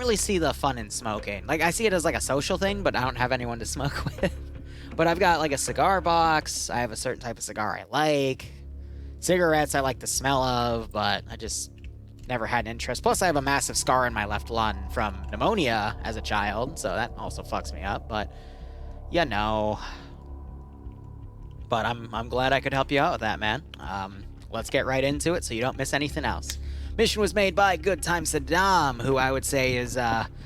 really see the fun in smoking. Like, I see it as like a social thing, but I don't have anyone to smoke with. But I've got like a cigar box. I have a certain type of cigar I like. Cigarettes I like the smell of, but I just never had an interest. Plus, I have a massive scar in my left lung from pneumonia as a child, so that also fucks me up. But you know, but I'm glad I could help you out with that, man. Let's get right into it so you don't miss anything else. Mission was made by Good Time Saddam, who I would say is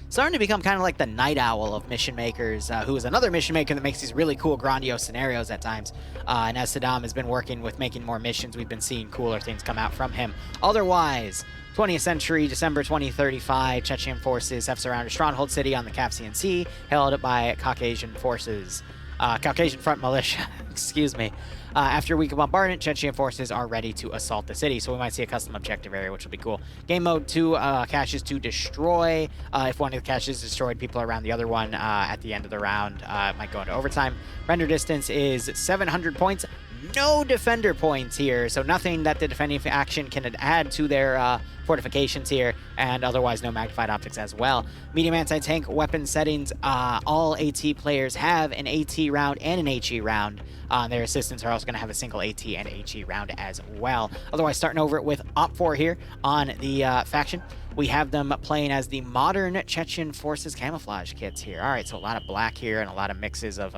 starting to become kind of like the night owl of mission makers, who is another mission maker that makes these really cool, grandiose scenarios at times. And as Saddam has been working with making more missions, we've been seeing cooler things come out from him. Otherwise, 20th century, December 2035, Chechen forces have surrounded Stronghold City on the Caspian Sea, held by Caucasian forces. Caucasian Front Militia, excuse me. After a week of bombardment, Chechen forces are ready to assault the city, so we might see a custom objective area, which will be cool. Game mode 2, caches to destroy. If one of the caches is destroyed, people around the other one at the end of the round might go into overtime. Render distance is 700 points. No defender points here, so nothing that the defending action can add to their fortifications here, and otherwise no magnified optics as well. Medium anti-tank weapon settings, all AT players have an AT round and an HE round. Their assistants are also going to have a single AT and HE round as well. Otherwise, starting over with Op4 here on the faction, we have them playing as the modern Chechen forces camouflage kits here. All right, so a lot of black here and a lot of mixes of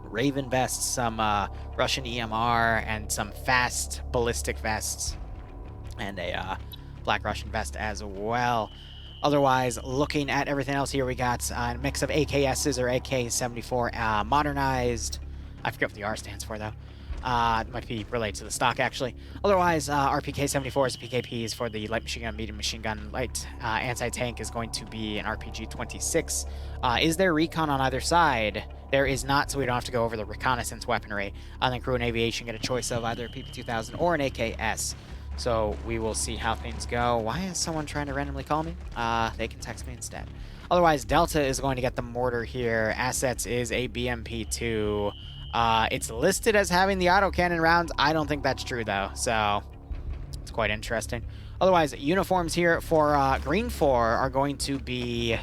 Raven vests, some Russian EMR, and some fast ballistic vests, and a black Russian vest as well. Otherwise, looking at everything else here, we got a mix of AKSs or AK-74 modernized. I forget what the R stands for, though. It might be related to the stock, actually. Otherwise, RPK-74s, PKPs for the light machine gun, medium machine gun, light anti-tank is going to be an RPG-26. Is there recon on either side? There is not, so we don't have to go over the reconnaissance weaponry. And then crew and aviation get a choice of either a PP-2000 or an AKS. So we will see how things go. Why is someone trying to randomly call me? They can text me instead. Otherwise, Delta is going to get the Mortar here. Assets is a BMP-2. It's listed as having the autocannon rounds. I don't think that's true, though, so it's quite interesting. Otherwise, uniforms here for Green 4 are going to be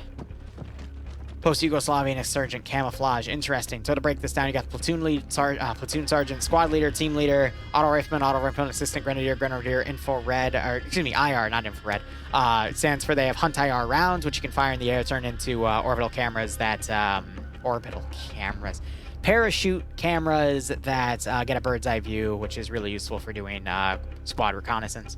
post-Yugoslavian insurgent camouflage. Interesting. So to break this down, you got the platoon lead, platoon sergeant, squad leader, team leader, auto rifleman, assistant, grenadier, infrared, or excuse me, IR, not infrared. It stands for they have Hunt IR rounds, which you can fire in the air, turn into orbital cameras that parachute cameras that get a bird's eye view, which is really useful for doing squad reconnaissance.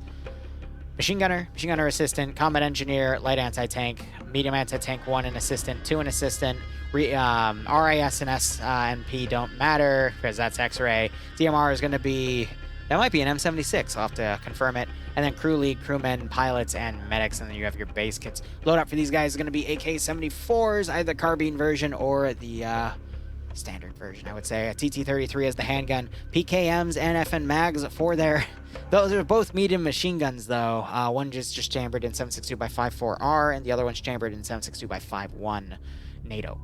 Machine gunner assistant, combat engineer, light anti-tank, medium anti-tank 1 an assistant, 2 an assistant, RAS and SNP don't matter because that's X-ray. DMR is going to be, that might be an M76, I'll have to confirm it. And then crew lead, crewmen, pilots, and medics, and then you have your base kits. Loadout for these guys is going to be AK-74s, either the carbine version or the standard version, I would say. A TT-33 is the handgun. PKMs and FN mags for their... Those are both medium machine guns, though. One just chambered in 7.62x5.4R, and the other one's chambered in 7.62x5.1 NATO.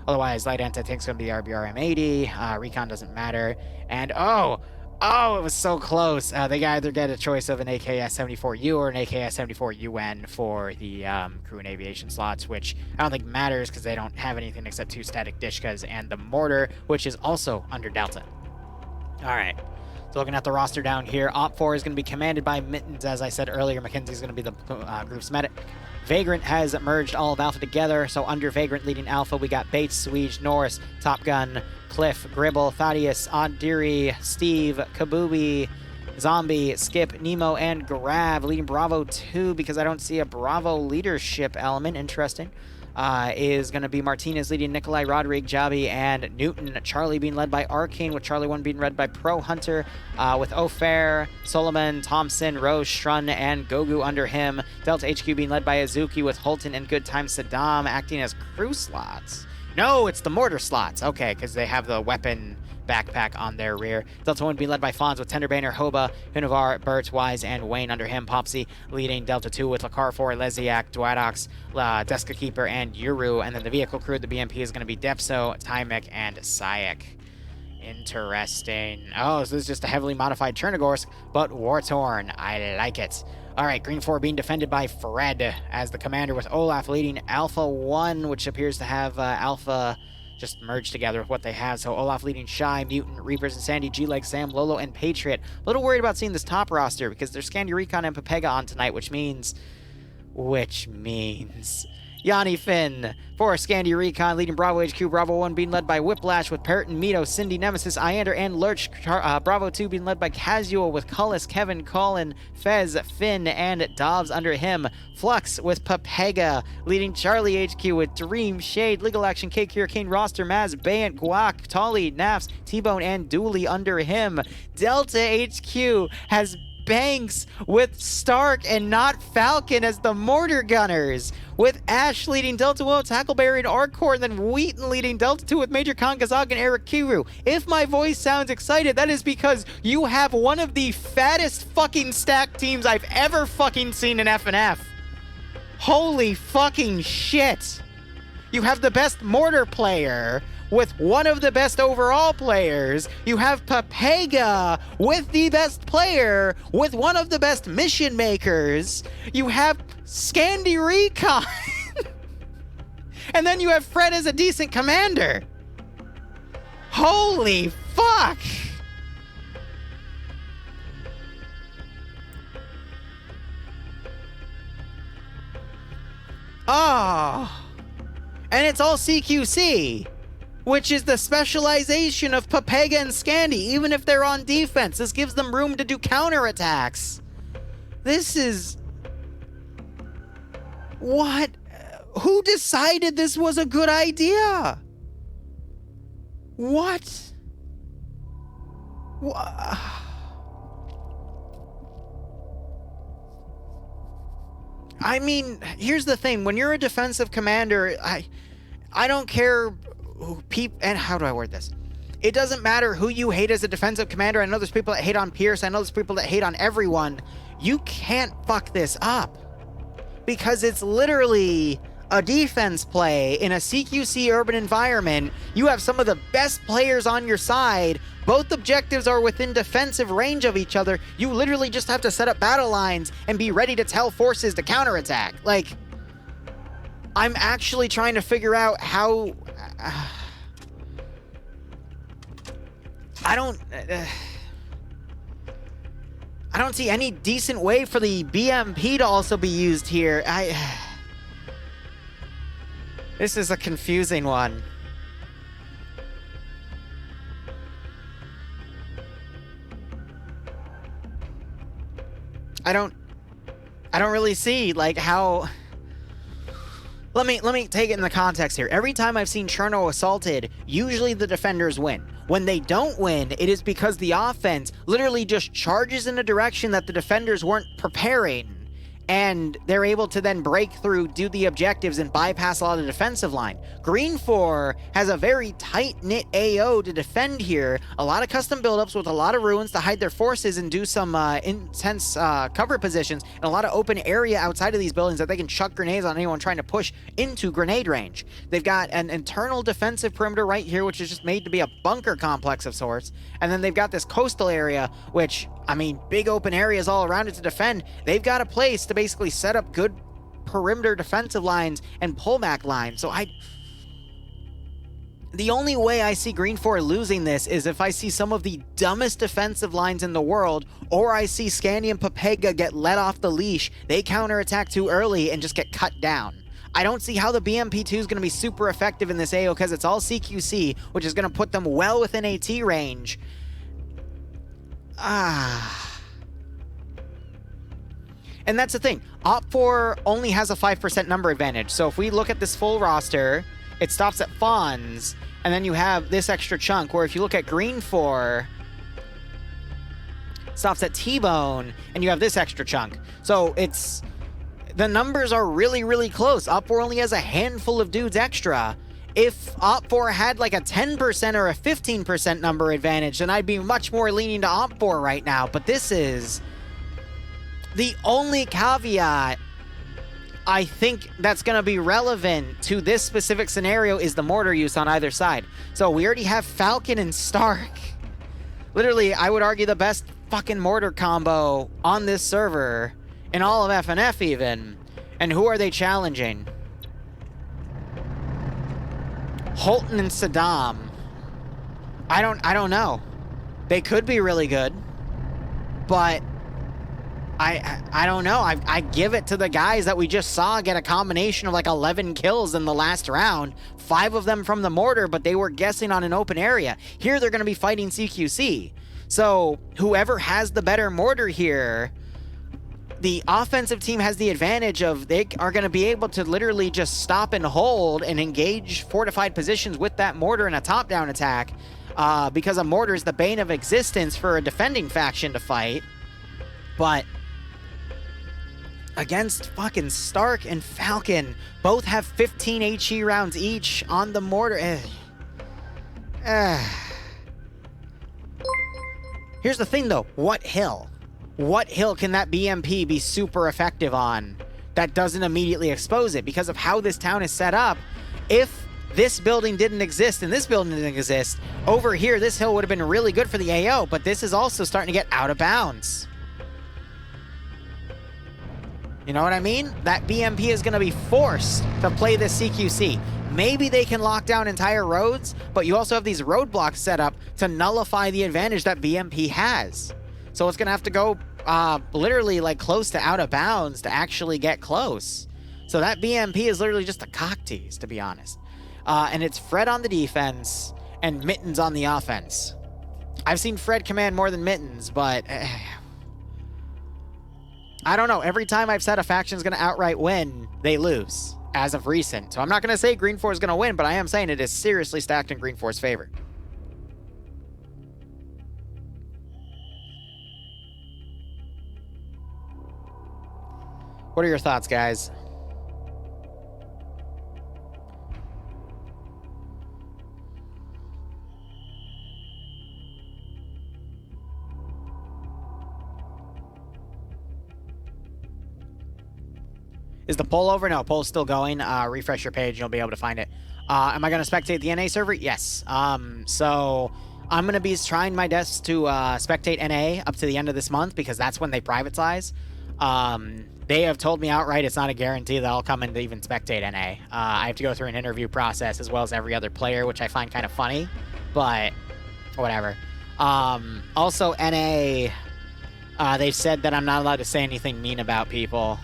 Otherwise, light anti-tank's going to be the RBR-M80. Recon doesn't matter. And, oh, it was so close. They either get a choice of an AKS-74U or an AKS-74UN for the crew and aviation slots, which I don't think matters because they don't have anything except 2 static Dishkas and the Mortar, which is also under Delta. All right. So looking at the roster down here, Op4 is going to be commanded by Mittens, as I said earlier. Mackenzie's going to be the group's medic. Vagrant has merged all of Alpha together, so under Vagrant leading Alpha, we got Bates, Swede, Norris, Top Gun, Cliff, Gribble, Thaddeus, Oddiri, Steve, Kabubi, Zombie, Skip, Nemo, and Grav. Leading Bravo 2, because I don't see a Bravo leadership element. Interesting. Is going to be Martinez leading Nikolai, Rodrigue, Jabi, and Newton. Charlie being led by Arcane, with Charlie 1 being led by Pro Hunter, with Ofair, Solomon, Thompson, Rose, Shrun, and Gogu under him. Delta HQ being led by Azuki, with Holton and Good Time Saddam acting as crew slots. No, it's the Mortar slots. Okay, because they have the weapon backpack on their rear. Delta 1 being led by Fonz with Tenderbaner, Hoba, Hunavar, Bert, Wise, and Wayne under him. Popsy leading Delta 2 with Lakar 4, Leziak, Dwadox, Deska Keeper, and Yuru. And then the vehicle crew, the BMP, is going to be Depso, Tymek, and Sayak. Interesting. Oh, so this is just a heavily modified Chernogorsk, but war-torn. I like it. All right, Green 4 being defended by Fred as the commander, with Olaf leading Alpha 1, which appears to have Alpha just merged together with what they have. So Olaf leading Shy, Mutant, Reapers, and Sandy, G-Leg, Sam, Lolo, and Patriot. A little worried about seeing this top roster because there's Scandi Recon and Pepega on tonight, which means Yanni Finn for Scandi Recon, leading Bravo HQ. Bravo 1 being led by Whiplash with Parrot and Mito, Cindy, Nemesis, Iander, and Lurch. Bravo 2 being led by Casual with Cullis, Kevin, Colin, Fez, Finn, and Dobbs under him. Flux with Pepega, leading Charlie HQ with Dream, Shade, Legal Action, Cake, Hurricane, Roster, Maz, Bayant, Guac, Tolly, Naps, T-Bone, and Dooley under him. Delta HQ has Banks with Stark and not Falcon as the Mortar Gunners, with Ash leading Delta 1, Tackleberry, and Arcor, and then Wheaton leading Delta 2 with Major Kankazag and Eric Kiru. If my voice sounds excited, that is because you have one of the fattest fucking stacked teams I've ever fucking seen in FNF. Holy fucking shit. You have the best Mortar player with one of the best overall players. You have Pepega with the best player with one of the best mission makers. You have Scandi Recon. And then you have Fred as a decent commander. Holy fuck. Oh. And it's all CQC, which is the specialization of Pepega and Scandi. Even if they're on defense, this gives them room to do counterattacks. This is... What? Who decided this was a good idea? What? I mean, here's the thing. When you're a defensive commander, I don't care who and how do I word this? It doesn't matter who you hate as a defensive commander. I know there's people that hate on Pierce. I know there's people that hate on everyone. You can't fuck this up because it's literally a defense play in a CQC urban environment. You have some of the best players on your side. Both objectives are within defensive range of each other. You literally just have to set up battle lines and be ready to tell forces to counterattack. Like, I'm actually trying to figure out how... I don't see any decent way for the BMP to also be used here. This is a confusing one. I don't really see like how. Let me take it in the context here. Every time I've seen Cherno assaulted, usually the defenders win. When they don't win, it is because the offense literally just charges in a direction that the defenders weren't preparing, and they're able to then break through, do the objectives, and bypass a lot of the defensive line. Green 4 has a very tight-knit AO to defend here. A lot of custom buildups with a lot of ruins to hide their forces and do some intense cover positions, and a lot of open area outside of these buildings that they can chuck grenades on anyone trying to push into grenade range. They've got an internal defensive perimeter right here, which is just made to be a bunker complex of sorts. And then they've got this coastal area, which, I mean, big open areas all around it to defend. They've got a place to basically set up good perimeter defensive lines and pullback lines. So the only way I see Green 4 losing this is if I see some of the dumbest defensive lines in the world, or I see Scandi and Pepega get let off the leash, they counterattack too early and just get cut down. I don't see how the BMP2 is going to be super effective in this AO because it's all CQC, which is going to put them well within AT range. And that's the thing. Op4 only has a 5% number advantage. So if we look at this full roster, it stops at Fawns, and then you have this extra chunk, where if you look at Green 4, it stops at T-Bone, and you have this extra chunk. So it's... the numbers are really, really close. Op4 only has a handful of dudes extra. If Op4 had like a 10% or a 15% number advantage, then I'd be much more leaning to Op4 right now. But this is... the only caveat I think that's going to be relevant to this specific scenario is the mortar use on either side. So we already have Falcon and Stark. Literally, I would argue the best fucking mortar combo on this server in all of FNF even. And who are they challenging? Holton and Saddam. I don't know. They could be really good, but I don't know. I give it to the guys that we just saw get a combination of like 11 kills in the last round. 5 of them from the Mortar, but they were guessing on an open area. Here they're going to be fighting CQC. So whoever has the better Mortar here, the offensive team has the advantage of they are going to be able to literally just stop and hold and engage fortified positions with that Mortar in a top-down attack, because a Mortar is the bane of existence for a defending faction to fight. But against fucking Stark and Falcon, both have 15 HE rounds each on the Mortar. Here's the thing, though. What hill? What hill can that BMP be super effective on that doesn't immediately expose it? Because of how this town is set up, if this building didn't exist and this building didn't exist, over here, this hill would have been really good for the AO, but this is also starting to get out of bounds. You know what I mean? That BMP is going to be forced to play this CQC. Maybe they can lock down entire roads, but you also have these roadblocks set up to nullify the advantage that BMP has. So it's going to have to go literally like close to out of bounds to actually get close. So that BMP is literally just a cock tease, to be honest. And it's Fred on the defense and Mittens on the offense. I've seen Fred command more than Mittens, but I don't know. Every time I've said a faction's going to outright win, they lose as of recent. So I'm not going to say Green 4 is going to win, but I am saying it is seriously stacked in Green 4's favor. What are your thoughts, guys? Is the poll over? No, poll's still going. Refresh your page, you'll be able to find it. Am I going to spectate the NA server? Yes. So I'm going to be trying my best to spectate NA up to the end of this month, because that's when they privatize. They have told me outright it's not a guarantee that I'll come in to even spectate NA. I have to go through an interview process as well as every other player, which I find kind of funny, but whatever. Also, NA, they've said that I'm not allowed to say anything mean about people.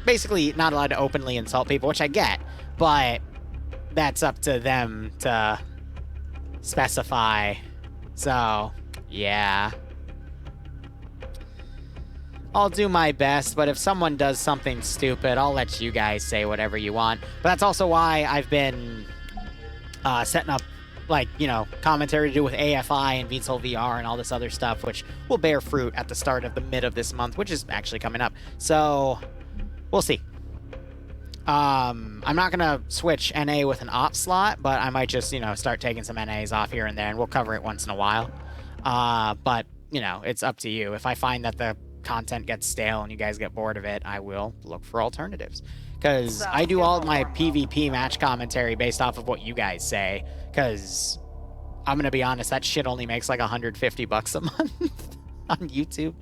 Basically, not allowed to openly insult people, which I get, but that's up to them to specify. So, yeah. I'll do my best, but if someone does something stupid, I'll let you guys say whatever you want. But that's also why I've been setting up, like, you know, commentary to do with AFI and VSOL VR and all this other stuff, which will bear fruit at the start of the mid of this month, which is actually coming up. So, we'll see. I'm not going to switch NA with an op slot, but I might just, you know, start taking some NAs off here and there, and we'll cover it once in a while. But, you know, it's up to you. If I find that the content gets stale and you guys get bored of it, I will look for alternatives. Because I do all of my PvP match commentary based off of what you guys say. Because I'm going to be honest, that shit only makes like $150 a month on YouTube.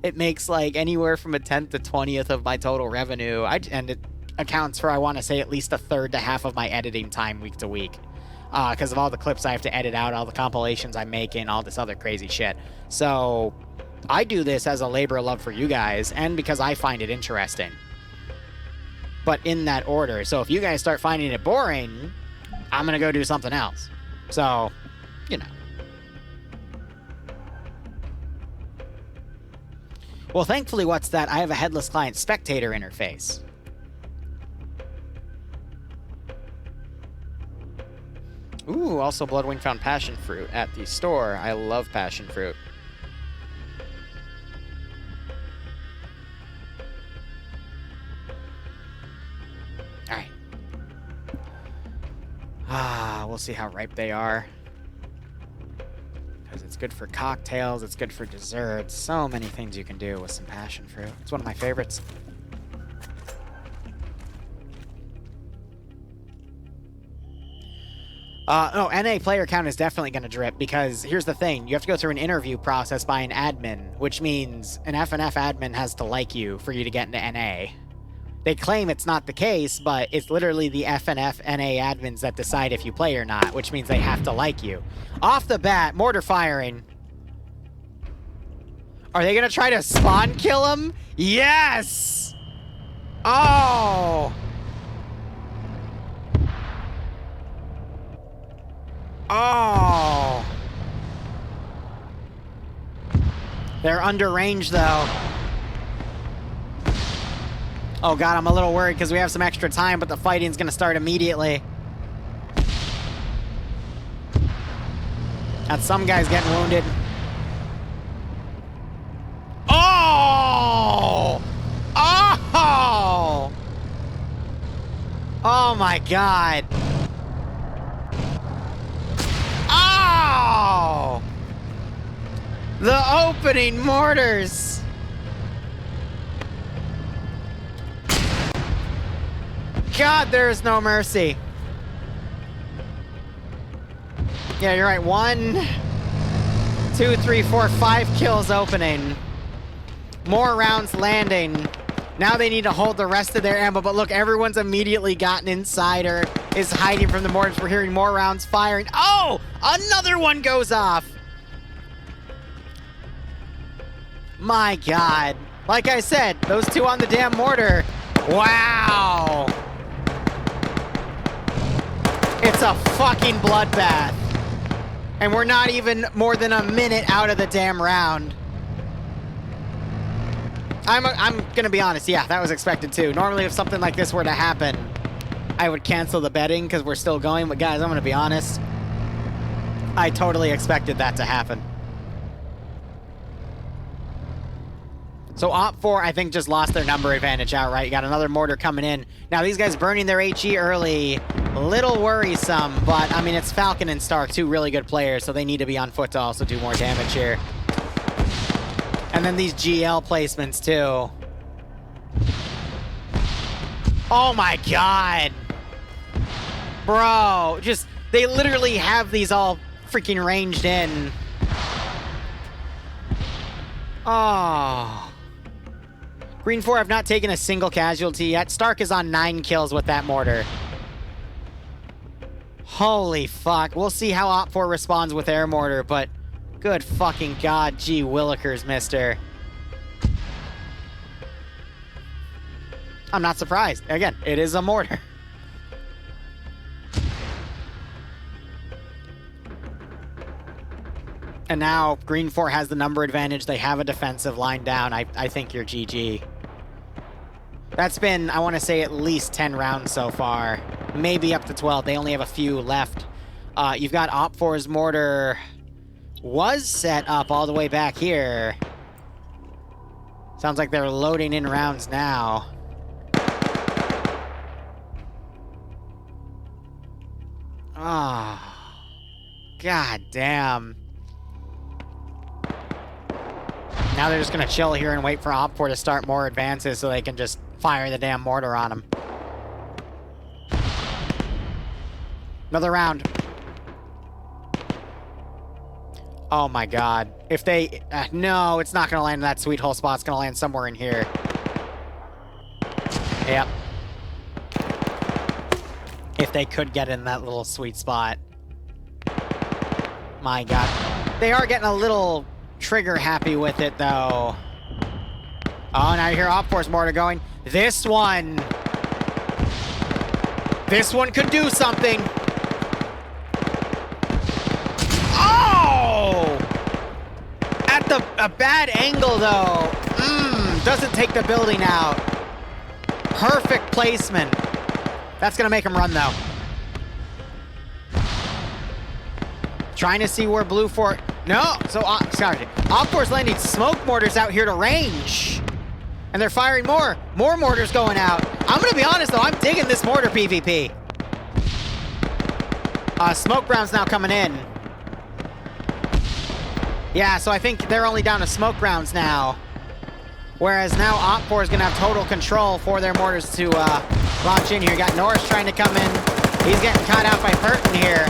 It makes like anywhere from a 10th to 20th of my total revenue. And it accounts for, I want to say, at least a third to half of my editing time week to week. Because of all the clips I have to edit out, all the compilations I'm making, all this other crazy shit. So I do this as a labor of love for you guys, and because I find it interesting. But in that order. So if you guys start finding it boring, I'm going to go do something else. So, you know. Well, thankfully, what's that? I have a headless client spectator interface. Ooh, also Bloodwing found passion fruit at the store. I love passion fruit. Alright. We'll see how ripe they are. Because it's good for cocktails, it's good for desserts. So many things you can do with some passion fruit. It's one of my favorites. No, NA player count is definitely going to drip because here's the thing. You have to go through an interview process by an admin, which means an FNF admin has to like you for you to get into NA. They claim it's not the case, but it's literally the FNF NA admins that decide if you play or not, which means they have to like you. Off the bat, mortar firing. Are they going to try to spawn kill him? Yes! Oh! Oh! They're under range, though. Oh god, I'm a little worried because we have some extra time, but the fighting's gonna start immediately. Got some guys getting wounded. Oh! Oh! Oh my god. Oh! The opening mortars! God, there is no mercy. Yeah, you're right. 1, 2, 3, 4, 5 kills opening. More rounds landing. Now they need to hold the rest of their ammo, but look, everyone's immediately gotten inside or is hiding from the mortars. We're hearing more rounds firing. Oh! Another one goes off! My god. Like I said, those two on the damn mortar. Wow! It's a fucking bloodbath. And we're not even more than a minute out of the damn round. I'm gonna be honest, yeah, that was expected too. Normally if something like this were to happen, I would cancel the betting because we're still going, but guys, I'm gonna be honest. I totally expected that to happen. So Op4, I think, just lost their number advantage outright. You got another mortar coming in. Now, these guys burning their HE early. A little worrisome, but, I mean, it's Falcon and Stark, two really good players, so they need to be on foot to also do more damage here. And then these GL placements, too. Oh, my God. Bro, just, they literally have these all freaking ranged in. Oh. Green 4 have not taken a single casualty yet. Stark is on 9 kills with that mortar. Holy fuck. We'll see how Op4 responds with air mortar, but good fucking god, gee willikers, mister. I'm not surprised. Again, it is a mortar. And now Green 4 has the number advantage. They have a defensive line down. I think you're GG. That's been, I want to say, at least 10 rounds so far. Maybe up to 12. They only have a few left. You've got Op4's mortar was set up all the way back here. Sounds like they're loading in rounds now. Oh, god damn. Now they're just gonna chill here and wait for Op4 to start more advances so they can just fire the damn mortar on them. Another round. Oh my god. If they... no, it's not gonna land in that sweet hole spot. It's gonna land somewhere in here. Yep. If they could get in that little sweet spot. My god. They are getting a little trigger happy with it, though. Oh, now you hear Op4's mortar going. This one could do something. Oh! At a bad angle, though. Doesn't take the building out. Perfect placement. That's gonna make him run, though. Trying to see where Blue 4... No! So, sorry. Op4's landing smoke mortars out here to range. And they're firing more. More mortars going out. I'm gonna be honest, though. I'm digging this mortar PvP. Smoke rounds now coming in. Yeah, so I think they're only down to smoke rounds now. Whereas now Op4 is gonna have total control for their mortars to launch in here. You got Norris trying to come in. He's getting caught out by Burton here.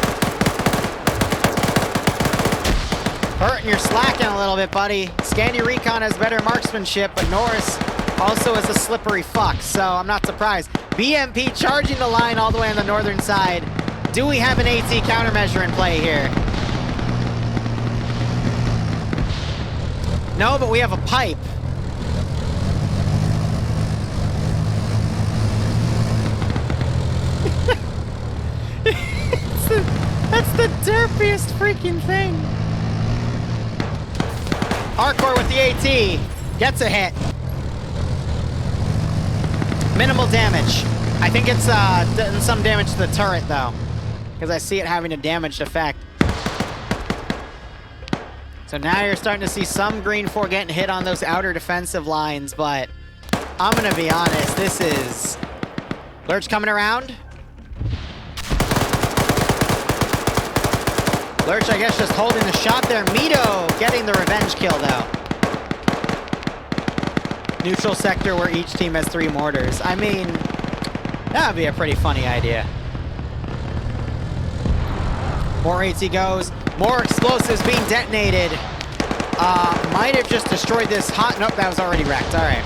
Hurting, you're slacking a little bit, buddy. Scandy Recon has better marksmanship, but Norris also is a slippery fuck, so I'm not surprised. BMP charging the line all the way on the northern side. Do we have an AT countermeasure in play here? No, but we have a pipe. That's the derpiest freaking thing. Hardcore with the AT. Gets a hit. Minimal damage. I think it's done some damage to the turret, though. Because I see it having a damaged effect. So now you're starting to see some Green 4 getting hit on those outer defensive lines, but I'm going to be honest, this is... Lurch coming around. Lurch, I guess, just holding the shot there. Mito getting the revenge kill, though. Neutral sector where each team has 3 mortars. I mean, that would be a pretty funny idea. More AT goes. More explosives being detonated. Might have just destroyed this hot... Nope, that was already wrecked. All right.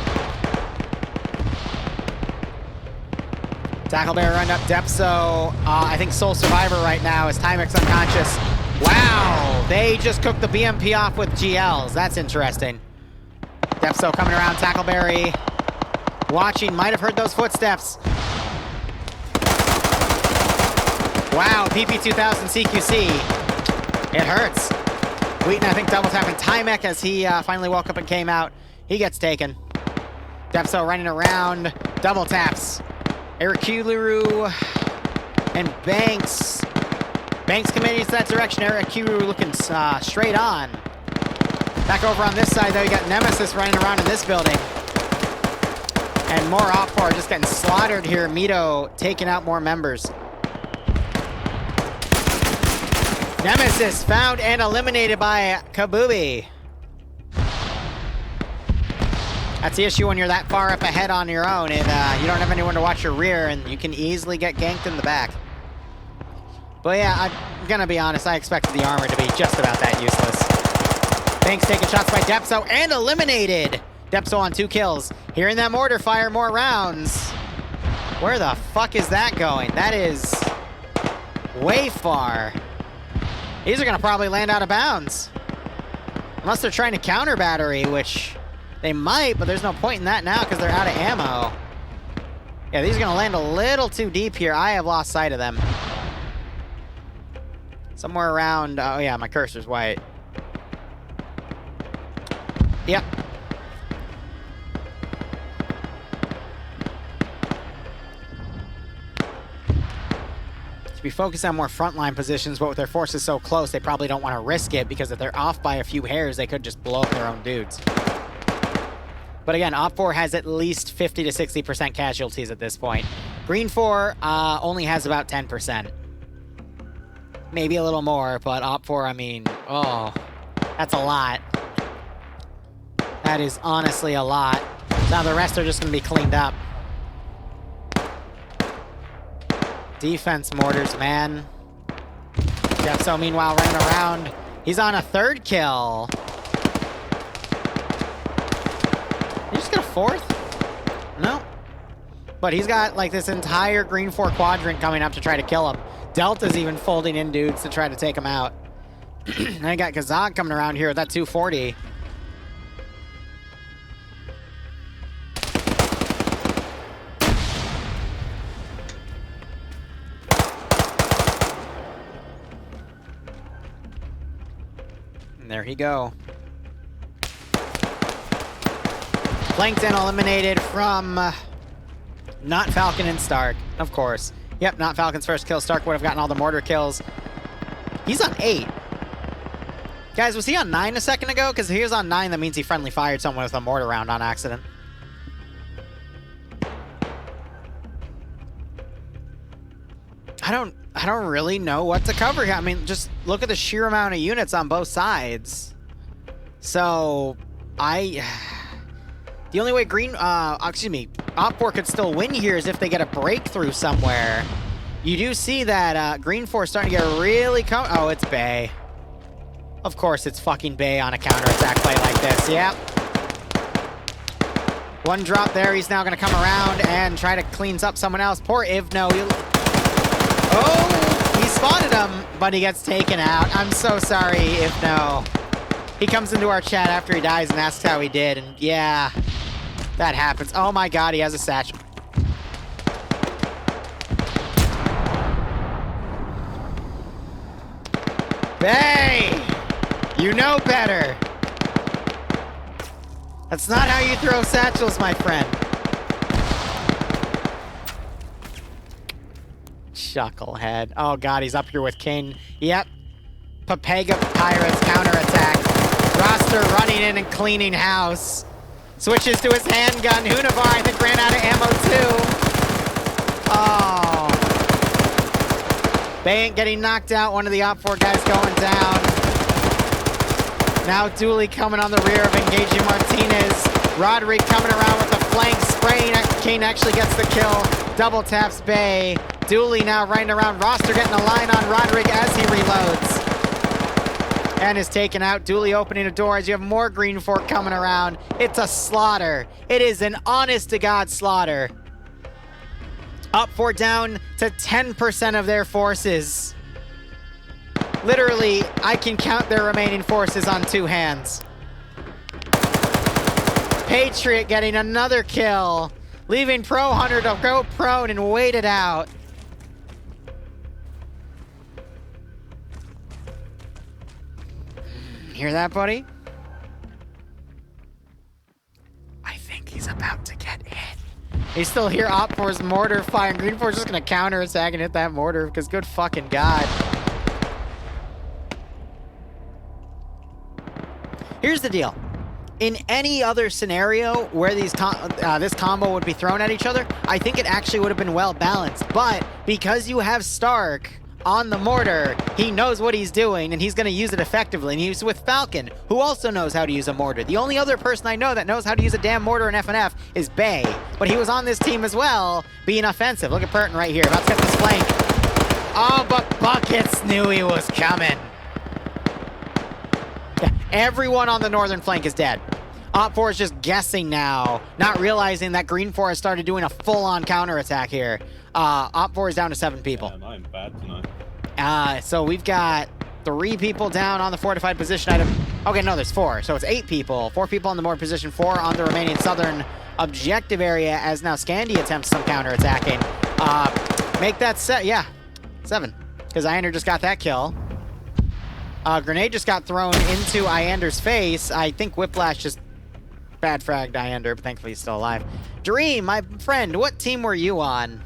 Tackle Bear run up Depso. I think sole survivor right now is Timex unconscious. Wow, they just cooked the BMP off with GLs. That's interesting. Depso coming around, Tackleberry. Watching, might have heard those footsteps. Wow, PP2000 CQC. It hurts. Wheaton, I think, double tapping Timex as he finally woke up and came out. He gets taken. Depso running around, double taps. Lcpl Liru and Banks. Banks committing to that direction. Lcpl Liru looking straight on. Back over on this side, though, you got Nemesis running around in this building. And more Op4 just getting slaughtered here. Mito taking out more members. Nemesis found and eliminated by Kabubi. That's the issue when you're that far up ahead on your own and you don't have anyone to watch your rear, and you can easily get ganked in the back. But yeah, I'm gonna be honest, I expected the armor to be just about that useless. Banks taking shots by Depso and eliminated! Depso on 2 kills. Hearing that mortar fire more rounds. Where the fuck is that going? That is way far. These are gonna probably land out of bounds. Unless they're trying to counter battery, which they might, but there's no point in that now because they're out of ammo. Yeah, these are gonna land a little too deep here. I have lost sight of them. Somewhere around, oh yeah, my cursor's white. Yep. To be focused on more frontline positions, but with their forces so close, they probably don't want to risk it, because if they're off by a few hairs, they could just blow up their own dudes. But again, Op4 has at least 50 to 60% casualties at this point. Green 4 only has about 10%. Maybe a little more, but Op4, I mean, oh, that's a lot. That is honestly a lot. Now the rest are just going to be cleaned up. Defense mortars, man. Depso, meanwhile, running around. He's on a 3rd kill. Did he just get a 4th? No. But he's got, like, this entire Green 4 quadrant coming up to try to kill him. Delta's even folding in dudes to try to take him out. And I got Kazak coming around here with that 240. And there he go. Plankton eliminated from not Falcon and Stark, of course. Yep, not Falcon's first kill. Stark would have gotten all the mortar kills. He's on 8. Guys, was he on 9 a second ago? Because if he was on 9, that means he friendly fired someone with a mortar round on accident. I don't really know what to cover here. I mean, just look at the sheer amount of units on both sides. So, the only way Op4 could still win here is if they get a breakthrough somewhere. You do see that Green 4 starting to get really oh, it's Bay. Of course, it's fucking Bay on a counterattack play like this. Yep. One drop there. He's now going to come around and try to clean up someone else. Poor Ivno. Oh, he spotted him, but he gets taken out. I'm so sorry, Ivno. He comes into our chat after he dies and asks how he did. And yeah, that happens. Oh my god, he has a satchel. Bay! You know better. That's not how you throw satchels, my friend. Chucklehead. Oh god, he's up here with Kane. Yep. Papega Pirates counterattack. Roster running in and cleaning house. Switches to his handgun. Hunavar, I think, ran out of ammo too. Oh. Bay ain't getting knocked out. One of the Op 4 guys going down. Now Dooley coming on the rear of engaging Martinez. Roderick coming around with a flank spraying. Kane actually gets the kill. Double taps Bay. Dooley now riding around. Roster getting a line on Roderick as he reloads. And is taken out. Dooley opening a door as you have more Green Fork coming around. It's a slaughter. It is an honest-to-God slaughter. Up 4 down to 10% of their forces. Literally, I can count their remaining forces on 2 hands. Patriot getting another kill, leaving Pro Hunter to go prone and wait it out. Hear that, buddy? I think he's about to get hit. He's still here. Op 4's mortar fire. Green 4's just gonna counter attack and hit that mortar because good fucking god. Here's the deal. In any other scenario where these this combo would be thrown at each other, I think it actually would have been well balanced. But because you have Stark on the mortar, he knows what he's doing and he's going to use it effectively. And he's with Falcon, who also knows how to use a mortar. The only other person I know that knows how to use a damn mortar in FNF is Bay. But he was on this team as well, being offensive. Look at Burton right here, about to get this flank. Oh, but Buckets knew he was coming. Everyone on the northern flank is dead. Op 4 is just guessing now, not realizing that Green 4 has started doing a full-on counterattack here. Op 4 is down to 7 people. Yeah, I'm bad tonight. So we've got 3 people down on the fortified position item. Okay, no, there's 4. So it's 8 people. 4 people on the mortar position, 4 on the remaining southern objective area as now Scandy attempts some counterattacking. Make that set, yeah, 7. Because Iander just got that kill. Grenade just got thrown into Iander's face. I think Whiplash just bad fragged Iander, but thankfully he's still alive. Dream, my friend, what team were you on?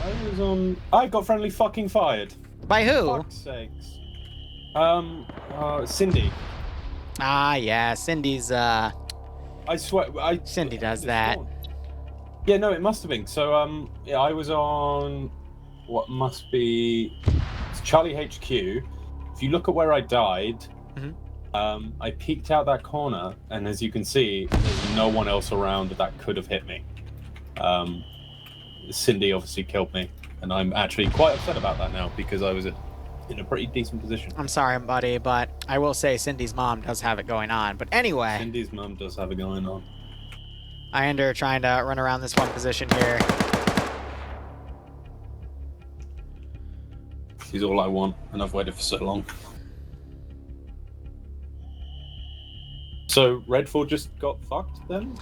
I was on... I got friendly fucking fired. By who? For fuck's sakes. Cindy. Ah, yeah, Cindy's, I swear, Cindy does that. Yeah, no, it must have been. So, yeah, I was on what must be... It's Charlie HQ. If you look at where I died, I peeked out that corner, and as you can see, there's no one else around that could have hit me. Cindy obviously killed me, and I'm actually quite upset about that now because I was in a pretty decent position. I'm sorry, buddy, but I will say Cindy's mom does have it going on. But anyway, Cindy's mom does have it going on. Iander trying to run around this one position here. She's all I want, and I've waited for so long. So Redford just got fucked then?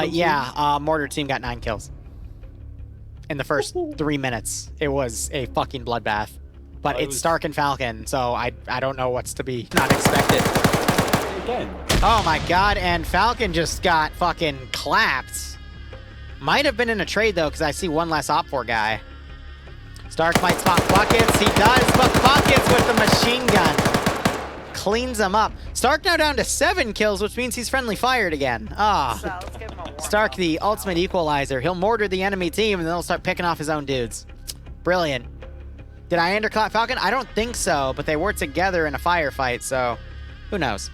Yeah, Mortar team got 9 kills. In the first 3 minutes. It was a fucking bloodbath. But it's Stark and Falcon, so I don't know what's to be not expected. Again. Oh my god, and Falcon just got fucking clapped. Might have been in a trade though, because I see one less Op 4 guy. Stark might spot Buckets. He does, but Buckets with the machine gun cleans him up. Stark now down to 7 kills, which means he's friendly fired again. Stark, the ultimate equalizer. He'll mortar the enemy team, and then he'll start picking off his own dudes. Brilliant. Did I underclap Falcon? I don't think so, but they were together in a firefight, so who knows?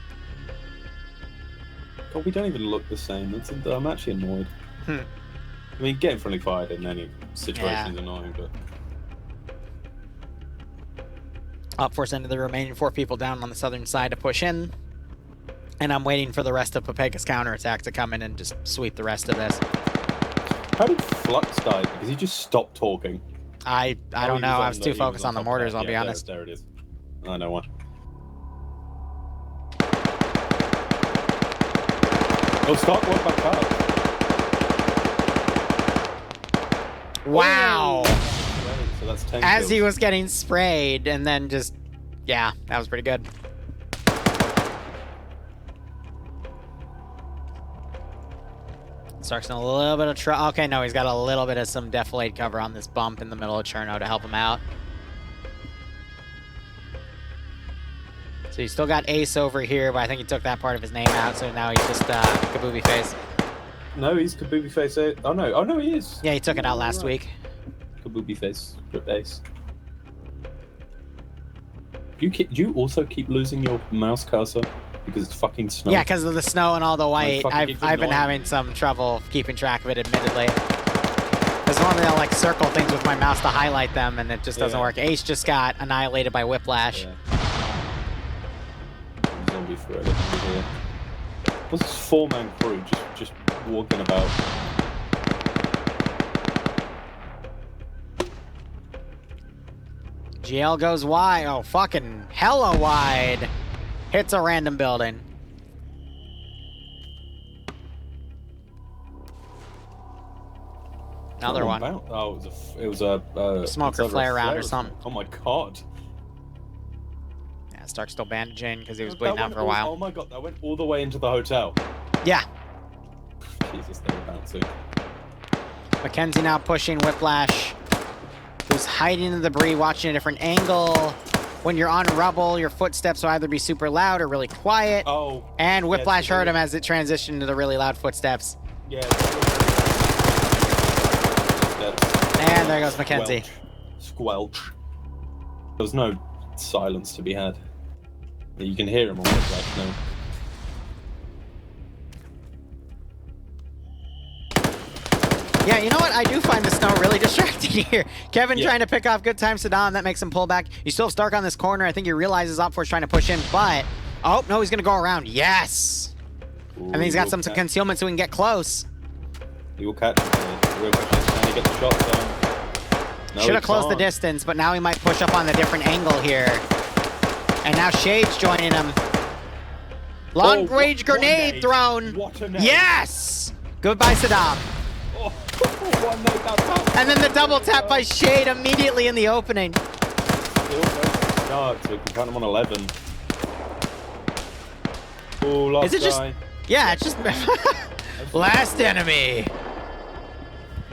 God, we don't even look the same. I'm actually annoyed. I mean, getting friendly fired in any situation is annoying, but... Op force sending the remaining 4 people down on the southern side to push in. And I'm waiting for the rest of Pepega's counterattack to come in and just sweep the rest of this. How did Flux die? Because he just stopped talking. I don't know. I was too focused on the mortars, I'll be honest. There it is. I know one. Oh, start work back up. Wow! Oh, so that's 10 As kills. he was getting sprayed, and then just... Yeah, that was pretty good. Stark's in a little bit of trouble. Okay, no, he's got a little bit of some defilade cover on this bump in the middle of Cherno to help him out. So he's still got Ace over here, but I think he took that part of his name out, so now he's just Kabubi Face. No, he's Kabubi Face. Oh no, he is. Yeah, he took it out last week. Kabubi Face, Rip Ace. Do you also keep losing your mouse cursor? Because it's fucking snow. Yeah, because of the snow and all the white. I've been having me. some trouble keeping track of it, admittedly. Because normally I'll like circle things with my mouse to highlight them, and it just doesn't work. Ace just got annihilated by Whiplash. Yeah. Zombie thread here. What's this 4-man crew just walking about? GL goes wide. Oh, fucking hella wide. Hits a random building. Another one. Oh, it was a smoker flare round or something. Oh my god. Yeah, Stark's still bandaging because he was bleeding out for a while. Oh my god, that went all the way into the hotel. Yeah. Jesus, they were bouncing. Mackenzie now pushing Whiplash, who's hiding in the debris, watching a different angle. When you're on rubble, your footsteps will either be super loud or really quiet. Oh. And Whiplash heard him as it transitioned to the really loud footsteps. Yeah. And there goes Mackenzie. Squelch. There's no silence to be had. You can hear him on Whiplash now. Yeah, you know what? I do find the snow really distracting here. Kevin trying to pick off Good Time Saddam. That makes him pull back. You still have Stark on this corner. I think he realizes Op4's trying to push in, but... Oh, no, he's going to go around. Yes! Ooh, I mean, he's got some concealment so he can get close. He will catch him. The real question is, can he get the shot down? No, should have closed the distance, but now he might push up on a different angle here. And now Shade's joining him. Long-range grenade thrown. Yes! Goodbye, Saddam. Oh, and then the double tap by Shade immediately in the opening. Dark, so we can count him on 11. Oh, last Is it just... guy. Yeah, it's just... Last enemy.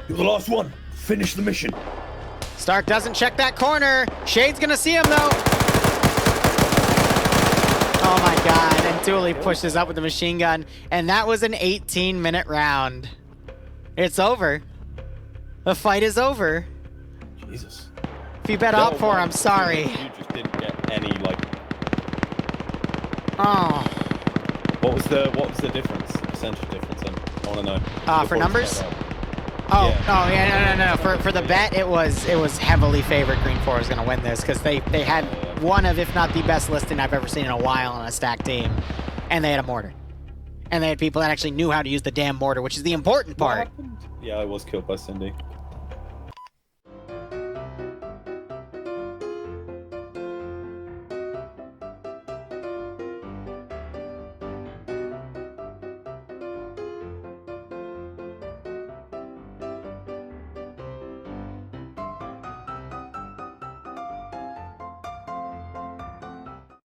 You're the last one. Finish the mission. Stark doesn't check that corner. Shade's gonna see him, though. Oh my god, and Dooley pushes up with the machine gun. And that was an 18-minute round. It's over. The fight is over. Jesus. If you bet Op4, I'm sorry. You just didn't get any, like... Oh. What was the difference? The percentage difference? I want to know. For numbers? Oh, yeah. No. For the bet, it was heavily favored Green 4 was going to win this because they had one of, if not the best listing I've ever seen in a while on a stacked team. And they had a mortar. And they had people that actually knew how to use the damn mortar, which is the important part. Yeah, I was killed by Cindy.